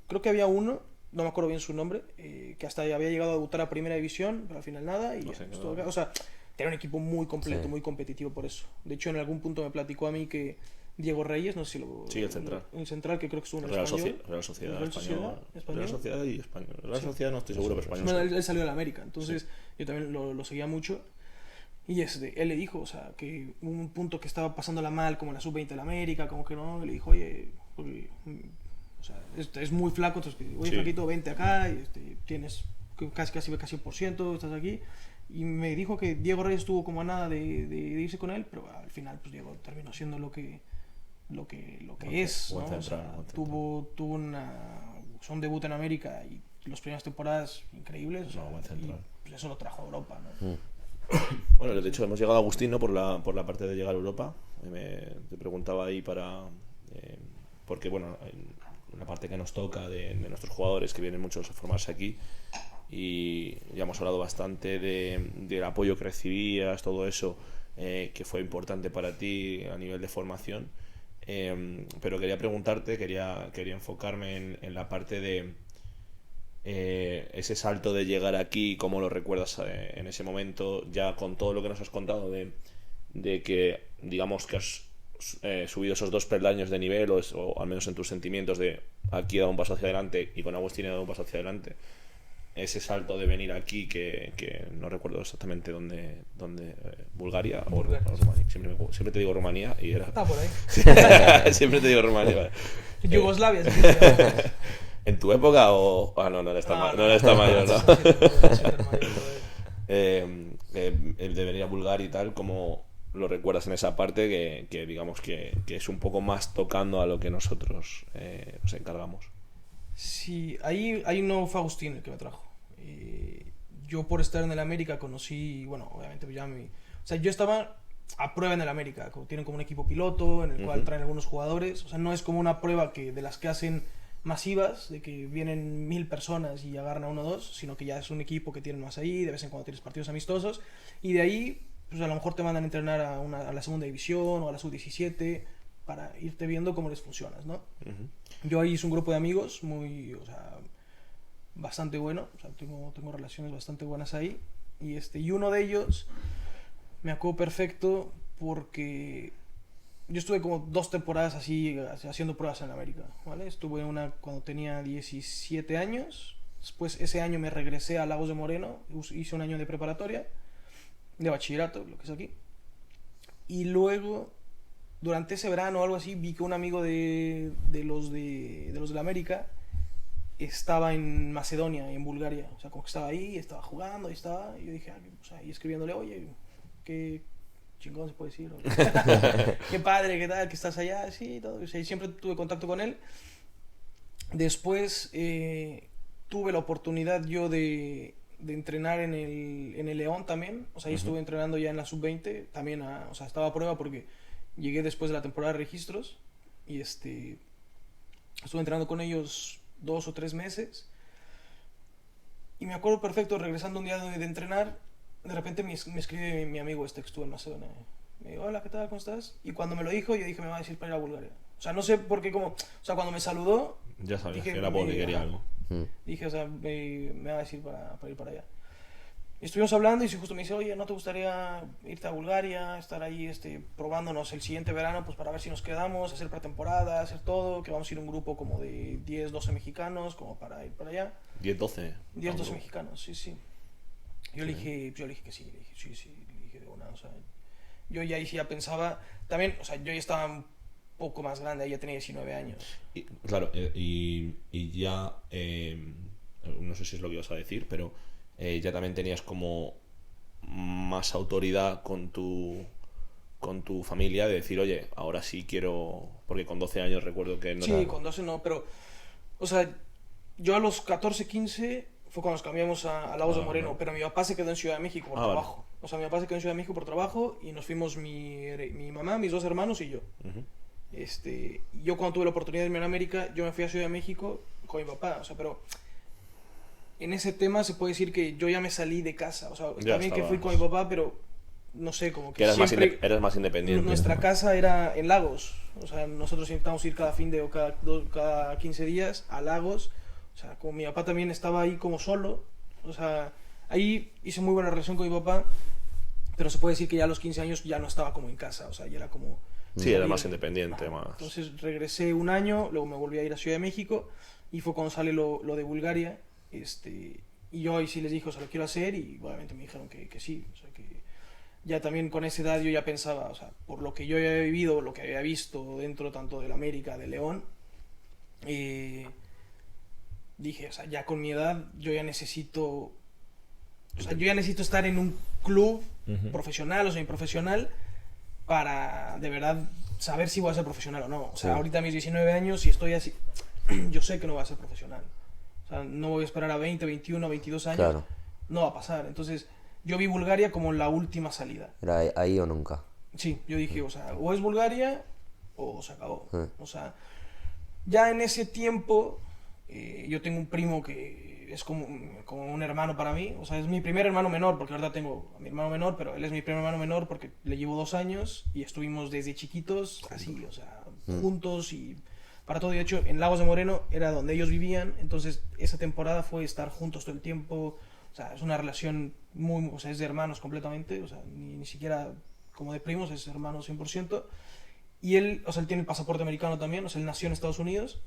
creo que había uno no me acuerdo bien su nombre, que hasta había llegado a debutar a Primera División, pero al final nada, y No ya sé, estuvo no. acá. O sea, tenía un equipo muy completo, Sí. muy competitivo por eso. De hecho, en algún punto me platicó a mí que Diego Reyes, no sé si lo... Sí, el central. El central, que creo que estuvo en el Real, Español. Real Sociedad Real Española. Español. Real Sociedad y Español. Real Sí. Sociedad no estoy seguro, pero Español. Bueno, sí. él salió de la América, entonces yo también lo seguía mucho. Y él le dijo, o sea, que hubo un punto que estaba pasándola mal, como en la sub-20 de la América, como que no, y le dijo, oye, porque, o sea, es muy flaco, entonces, oye, Sí. flaquito, vente acá, y tienes casi 100%, estás aquí. Y me dijo que Diego Reyes estuvo como a nada de irse con él, pero al final, pues Diego terminó siendo lo que es, ¿no? Buen central, O sea, buen central. tuvo un debut en América y las primeras temporadas increíbles, o sea, buen central. y pues eso lo trajo a Europa, ¿no? Bueno, de hecho hemos llegado a Agustín, ¿no? por la parte de llegar a Europa. Te preguntaba ahí porque bueno, en la parte que nos toca de nuestros jugadores que vienen muchos a formarse aquí, y ya hemos hablado bastante del apoyo que recibías, todo eso, que fue importante para ti a nivel de formación. Pero quería preguntarte, quería enfocarme en la parte de ese salto de llegar aquí, cómo lo recuerdas en ese momento, ya con todo lo que nos has contado de que digamos que has subido esos 2 peldaños de nivel, o al menos en tus sentimientos de aquí he dado un paso hacia adelante y con Agustín he dado un paso hacia adelante. Ese salto de venir aquí, que no recuerdo exactamente dónde Bulgaria o Rumanía. Siempre te digo Rumanía y era... Está por ahí. Siempre te digo Rumanía. Vale. Yugoslavia, sí, sí. ¿En tu época o...? Ah, no eres tan mayor, ¿no? El de venir a Bulgaria y tal, ¿cómo lo recuerdas en esa parte que digamos que es un poco más tocando a lo que nosotros nos encargamos? Sí, ahí no fue Agustín el que me trajo. Yo por estar en el América conocí, bueno, obviamente ya o sea, yo estaba a prueba en el América, tienen como un equipo piloto en el cual traen algunos jugadores, o sea, no es como una prueba de las que hacen masivas, de que vienen 1000 personas y agarran a 1 o 2, sino que ya es un equipo que tienen más ahí, de vez en cuando tienes partidos amistosos, y de ahí, pues a lo mejor te mandan a entrenar a la segunda división o a la sub-17 para irte viendo cómo les funcionas, ¿no? Yo ahí hice un grupo de amigos o sea, bastante bueno, o sea, tengo relaciones bastante buenas ahí, y uno de ellos me acuerdo perfecto porque yo estuve como 2 temporadas así haciendo pruebas en América, ¿vale? Estuve una cuando tenía 17 años, después ese año me regresé a Lagos de Moreno, hice un año de preparatoria, de bachillerato, lo que es aquí, y luego durante ese verano o algo así vi que un amigo de los de la América estaba en Macedonia y en Bulgaria, o sea, como que estaba ahí, estaba jugando, y yo dije, o sea, y escribiéndole, oye, qué chingón se puede decir, qué padre, qué tal, que estás allá, sí, todo, o sea, y siempre tuve contacto con él. Después tuve la oportunidad yo de entrenar en el León también, o sea, ahí estuve entrenando ya en la sub-20, también, o sea, estaba a prueba porque llegué después de la temporada de registros, y estuve entrenando con ellos 2 o 3 meses, y me acuerdo perfecto, regresando un día de entrenar, de repente me escribe mi amigo que estuvo en Macedonia, me dijo, hola, ¿qué tal? ¿Cómo estás? Y cuando me lo dijo, yo dije, me va a decir para ir a Bulgaria, o sea, no sé por qué, o sea, cuando me saludó, Ya sabías dije, que era porque quería algo. dije, o sea, me va a decir para ir para allá. Y estuvimos hablando y justo me dice, oye, ¿no te gustaría irte a Bulgaria, estar ahí probándonos el siguiente verano, pues para ver si nos quedamos, hacer pretemporada, hacer todo, que vamos a ir un grupo como de 10, 12 mexicanos, como para ir para allá? 10, 12. 10, 12 mexicanos, sí, sí. Yo le dije que sí, le dije, sí, le dije de una, o sea, yo ya ahí sí ya pensaba, también, o sea, yo ya estaba un poco más grande, ya tenía 19 años. Claro, y ya, no sé si es lo que ibas a decir, pero ya también tenías como más autoridad con tu familia de decir, oye, ahora sí quiero, porque con 12 años recuerdo que no... Sí, con 12 no, pero, o sea, yo a los 14, 15 fue cuando nos cambiamos a Lagos de Moreno, no. pero mi papá se quedó en Ciudad de México por trabajo. Vale. O sea, mi papá se quedó en Ciudad de México por trabajo y nos fuimos mi mamá, mis 2 hermanos y yo. Yo cuando tuve la oportunidad de irme a América, yo me fui a Ciudad de México con mi papá, o sea, pero en ese tema se puede decir que yo ya me salí de casa, o sea, ya también estabas... que fui con mi papá, pero no sé, como que eras siempre... eras más independiente. Nuestra casa era en Lagos, o sea, nosotros intentábamos ir cada fin de o cada 15 días a Lagos, O sea, como mi papá también estaba ahí como solo, o sea, ahí hice muy buena relación con mi papá, pero se puede decir que ya a los 15 años ya no estaba como en casa, o sea, ya era como... Sí, era más independiente, más... Entonces regresé un año, luego me volví a ir a Ciudad de México, y fue cuando sale lo de Bulgaria, y yo ahí sí les dije, o sea, lo quiero hacer, y obviamente me dijeron que sí, o sea, que ya también con esa edad yo ya pensaba, o sea, por lo que yo había vivido, lo que había visto dentro tanto del América, de León, dije, o sea, ya con mi edad yo ya necesito, o sea, yo ya necesito estar en un club profesional o semiprofesional para de verdad saber si voy a ser profesional o no. O sea, ahorita a mis 19 años, si estoy así, yo sé que no voy a ser profesional. O sea, no voy a esperar a 20, 21, 22 años. Claro. No va a pasar. Entonces, yo vi Bulgaria como la última salida. Era ahí o nunca. Sí, yo dije, o sea, o es Bulgaria o se acabó. O sea, ya en ese tiempo, yo tengo un primo que es como un hermano para mí. O sea, es mi primer hermano menor, porque ahora tengo a mi hermano menor, pero él es mi primer hermano menor porque le llevo 2 años y estuvimos desde chiquitos así, o sea, juntos y para todo. De hecho, en Lagos de Moreno era donde ellos vivían, entonces esa temporada fue estar juntos todo el tiempo. O sea, es una relación muy, o sea, es de hermanos completamente, o sea, ni siquiera como de primos, es hermanos 100%. Y él, o sea, él tiene el pasaporte americano también, o sea, él nació en Estados Unidos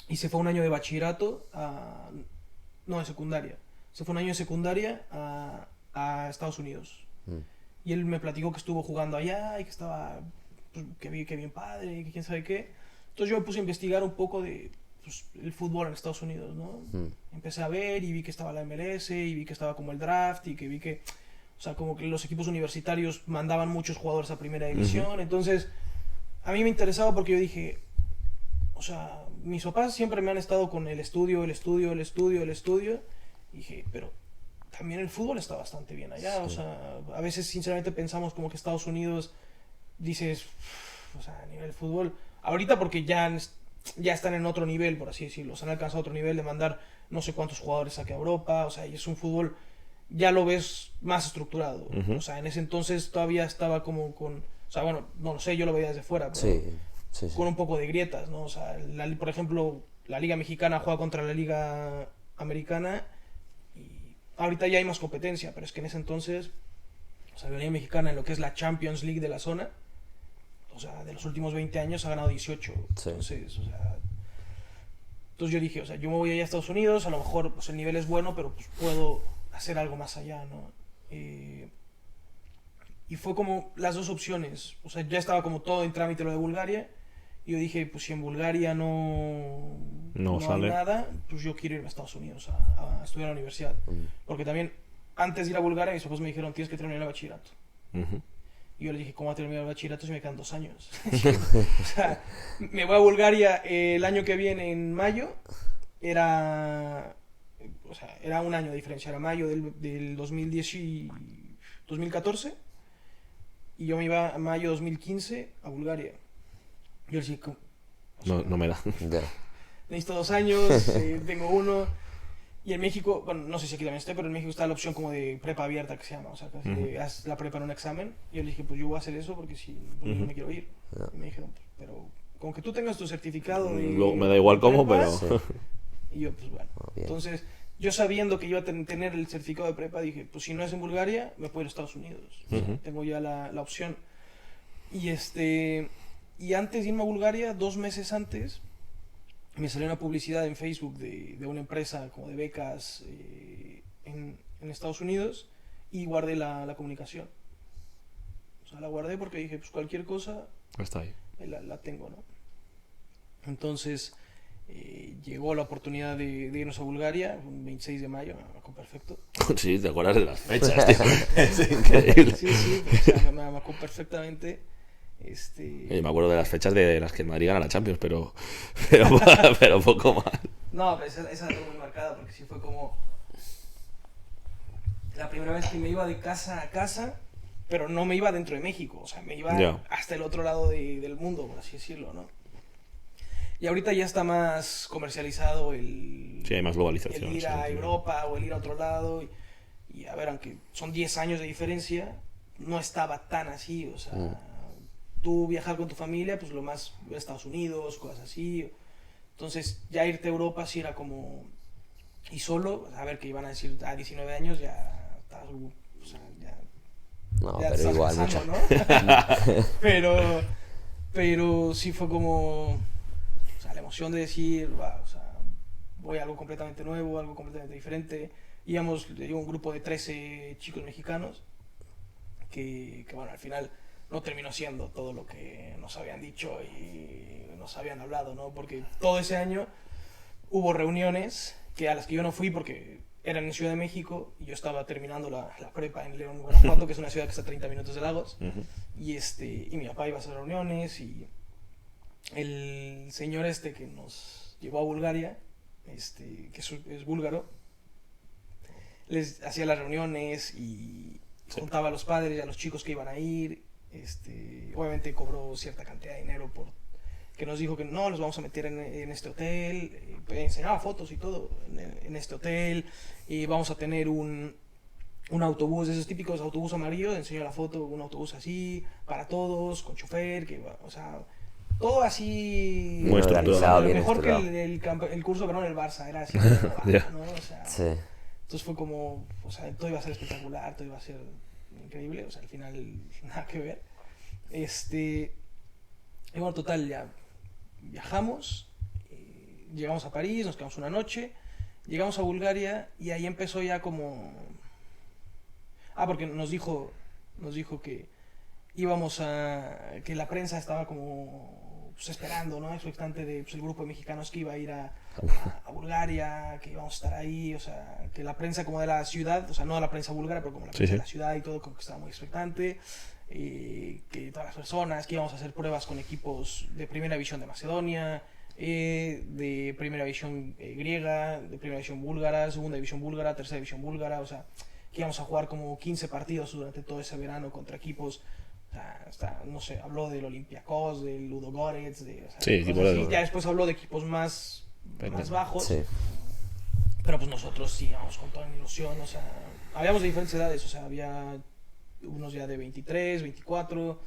y se fue un año de bachillerato no, de secundaria. Se fue un año de secundaria a Estados Unidos. Y él me platicó que estuvo jugando allá y que estaba, pues, que bien padre, que quién sabe qué. Entonces yo me puse a investigar un poco de pues, el fútbol en Estados Unidos, ¿no? Empecé a ver y vi que estaba la MLS y vi que estaba como el draft y que vi que, o sea, como que los equipos universitarios mandaban muchos jugadores a primera división. Entonces, a mí me interesaba porque yo dije, o sea, mis papás siempre me han estado con el estudio. Y dije, pero también el fútbol está bastante bien allá. O sea, a veces sinceramente pensamos como que Estados Unidos, dices, o sea, a nivel fútbol, ahorita porque ya están en otro nivel, por así decirlo, se han alcanzado otro nivel de mandar no sé cuántos jugadores aquí a Europa, o sea, y es un fútbol, ya lo ves más estructurado. O sea, en ese entonces todavía estaba como con, o sea, bueno, no lo sé, yo lo veía desde fuera, pero Sí. con un poco de grietas, ¿no? O sea, por ejemplo, la Liga Mexicana juega contra la Liga Americana y ahorita ya hay más competencia, pero es que en ese entonces, o sea, la Liga Mexicana en lo que es la Champions League de la zona, o sea, de los últimos 20 años ha ganado 18. Entonces, o sea, yo dije, o sea, yo me voy allá a Estados Unidos, a lo mejor pues, el nivel es bueno, pero pues puedo hacer algo más allá, ¿no? Y fue como las dos opciones, o sea, ya estaba como todo en trámite lo de Bulgaria. Y yo dije, pues si en Bulgaria no hay nada, pues yo quiero irme a Estados Unidos a estudiar a la universidad. Porque también, antes de ir a Bulgaria, mis papás me dijeron, tienes que terminar el bachillerato. Y yo les dije, ¿cómo voy a terminar el bachillerato si me quedan 2 años? O sea, me voy a Bulgaria el año que viene, en mayo. Era un año de diferencia, era mayo del 2014. Y yo me iba a mayo 2015 a Bulgaria. Yo le dije, no me da. Necesito 2 años, tengo 1. Y en México, bueno, no sé si aquí también esté, pero en México está la opción como de prepa abierta que se llama. O sea, que haz la prepa en un examen. Y yo le dije, pues yo voy a hacer eso porque no me quiero ir. Y me dijeron, pues, pero como que tú tengas tu certificado de... Luego me da igual cómo, pero... Y yo, pues bueno. Entonces, yo sabiendo que iba a tener el certificado de prepa, dije, pues si no es en Bulgaria, me puedo ir a Estados Unidos. O sea, tengo ya la opción. Y y antes de irme a Bulgaria, 2 meses antes, me salió una publicidad en Facebook de una empresa como de becas en Estados Unidos y guardé la comunicación. O sea, la guardé porque dije, pues cualquier cosa Está ahí. la tengo, ¿no? Entonces llegó la oportunidad de irnos a Bulgaria, un 26 de mayo, me acuerdo perfecto. Sí, te acuerdas de las fechas, tío. Es increíble. Sí, o sea, me acuerdo perfectamente. Me acuerdo de las fechas de las que el Madrid gana la Champions, pero poco más. No, pero esa la tengo muy marcada porque sí fue como la primera vez que me iba de casa a casa, pero no me iba dentro de México, o sea, me iba hasta el otro lado del mundo, por así decirlo, ¿no? Y ahorita ya está más comercializado Sí, hay más globalización. el ir a Europa o el ir a otro lado. Y a ver, aunque son 10 años de diferencia, no estaba tan así, o sea... Tú viajar con tu familia, pues lo más Estados Unidos, cosas así. Entonces, ya irte a Europa sí era como... Y solo, a ver, que iban a decir, a 19 años ya estás... O sea, ya... No, ya te pero estás igual, casando, mucho. ¿no? pero sí fue como... O sea, la emoción de decir, va, o sea, voy a algo completamente nuevo, algo completamente diferente. Íbamos un grupo de 13 chicos mexicanos que bueno, al final no terminó siendo todo lo que nos habían dicho y nos habían hablado, ¿no? Porque todo ese año hubo reuniones que a las que yo no fui porque eran en Ciudad de México y yo estaba terminando la prepa en León, Guanajuato, que es una ciudad que está a 30 minutos de Lagos. Y mi papá iba a hacer reuniones y el señor que nos llevó a Bulgaria, que es búlgaro, les hacía las reuniones y juntaba a los padres y a los chicos que iban a ir. Obviamente cobró cierta cantidad de dinero por que nos dijo que no, los vamos a meter en este hotel, enseñaba fotos y todo en este hotel, y vamos a tener un autobús, de esos típicos autobús amarillos, enseñó la foto, un autobús así, para todos, con chofer, o sea, todo así... Muy estructurado, bien mejor que estructurado. el curso de verano en el Barça, era así, Ya. ¿no? O sea, Sí. entonces fue como, o sea, todo iba a ser espectacular, todo iba a ser increíble, o sea, al final nada que ver. Y bueno, total, ya viajamos, llegamos a París, nos quedamos una noche, llegamos a Bulgaria y ahí empezó ya como... porque nos dijo que íbamos que la prensa estaba como pues, esperando, ¿no? Expectante de pues, el grupo de mexicanos que iba a ir a Bulgaria, que íbamos a estar ahí, o sea, que la prensa como de la ciudad, o sea, no la prensa búlgara, pero como la prensa de la ciudad y todo, como que estaba muy expectante, que todas las personas, que íbamos a hacer pruebas con equipos de primera división de Macedonia, de primera división griega, de primera división búlgara, segunda división búlgara, tercera división búlgara, o sea, que íbamos a jugar como 15 partidos durante todo ese verano contra equipos, o sea, no sé, habló del Olympiacos, del Ludogorets, o sea, Sí, cosas así. Ya después habló de equipos más bajos, Sí. pero pues nosotros sí íbamos con toda la ilusión, o sea, habíamos de diferentes edades, o sea, había unos ya de 23, 24,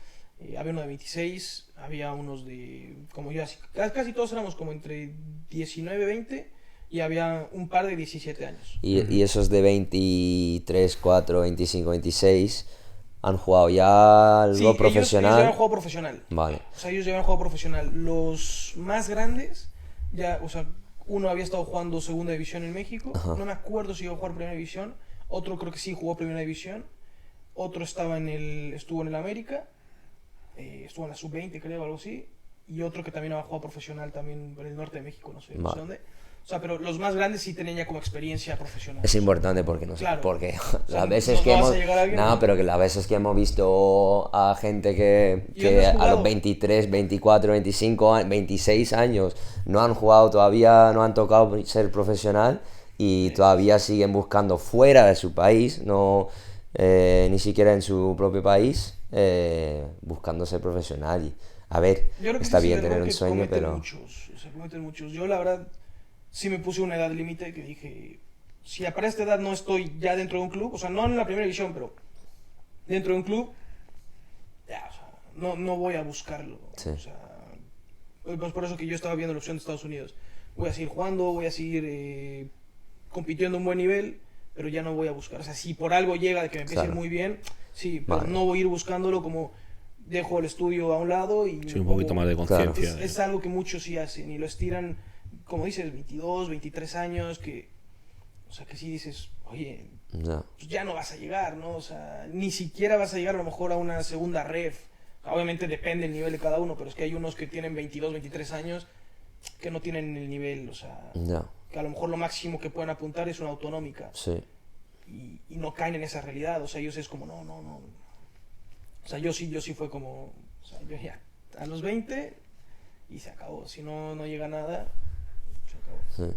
había uno de 26, había unos de, como yo, así, casi todos éramos como entre 19, 20, y había un par de 17 años. Y esos de 23, 4, 25, 26 han jugado ya algo Sí, profesional. ellos ya habían jugado profesional. Vale. O sea, ellos ya habían jugado profesional. Los más grandes, ya, o sea, uno había estado jugando segunda división en México. Ajá. No me acuerdo si iba a jugar primera división. Otro creo que sí jugó primera división. Otro estuvo en el América. Estuvo en la sub-20, creo, algo así. Y otro que también había jugado profesional también en el norte de México, no sé dónde. O sea, pero los más grandes sí tenían ya como experiencia profesional. Es importante porque no sé, Claro. porque O sea, las veces no que vas a hemos llegar a alguien, no, ¿no? pero que las veces que hemos visto a gente ¿Y que dónde has a jugado? los 23, 24, 25, 26 años no han jugado todavía, no han tocado ser profesional y todavía siguen buscando fuera de su país, no ni siquiera en su propio país, buscando ser profesional. Y a ver, Yo creo que está ese es bien el tener error un que sueño, cometen pero muchos, o sea, cometen muchos. Yo la verdad sí me puse una edad límite que dije, si para esta edad no estoy ya dentro de un club, o sea, no en la primera división, pero dentro de un club, ya, o sea, no voy a buscarlo. Sí. O sea, pues por eso que yo estaba viendo la opción de Estados Unidos. Voy a seguir jugando, voy a seguir compitiendo a un buen nivel, pero ya no voy a buscar. O sea, si por algo llega de que me empiece a ir Claro. muy bien, sí, pero Vale. no voy a ir buscándolo como dejo el estudio a un lado y... Sí, un poquito más de conciencia. Es algo que muchos sí hacen y lo estiran, como dices, 22, 23 años, que, o sea, que sí dices, oye, ya. pues ya no vas a llegar, ¿no? O sea, ni siquiera vas a llegar a lo mejor a una segunda ref. Obviamente depende el nivel de cada uno, pero es que hay unos que tienen 22, 23 años que no tienen el nivel, o sea, Ya. que a lo mejor lo máximo que pueden apuntar es una autonómica Sí. y no caen en esa realidad, o sea, ellos es como, no. O sea, yo sí fue como, o sea, yo ya, a los 20 y se acabó, si no llega nada, se acabó. Sí.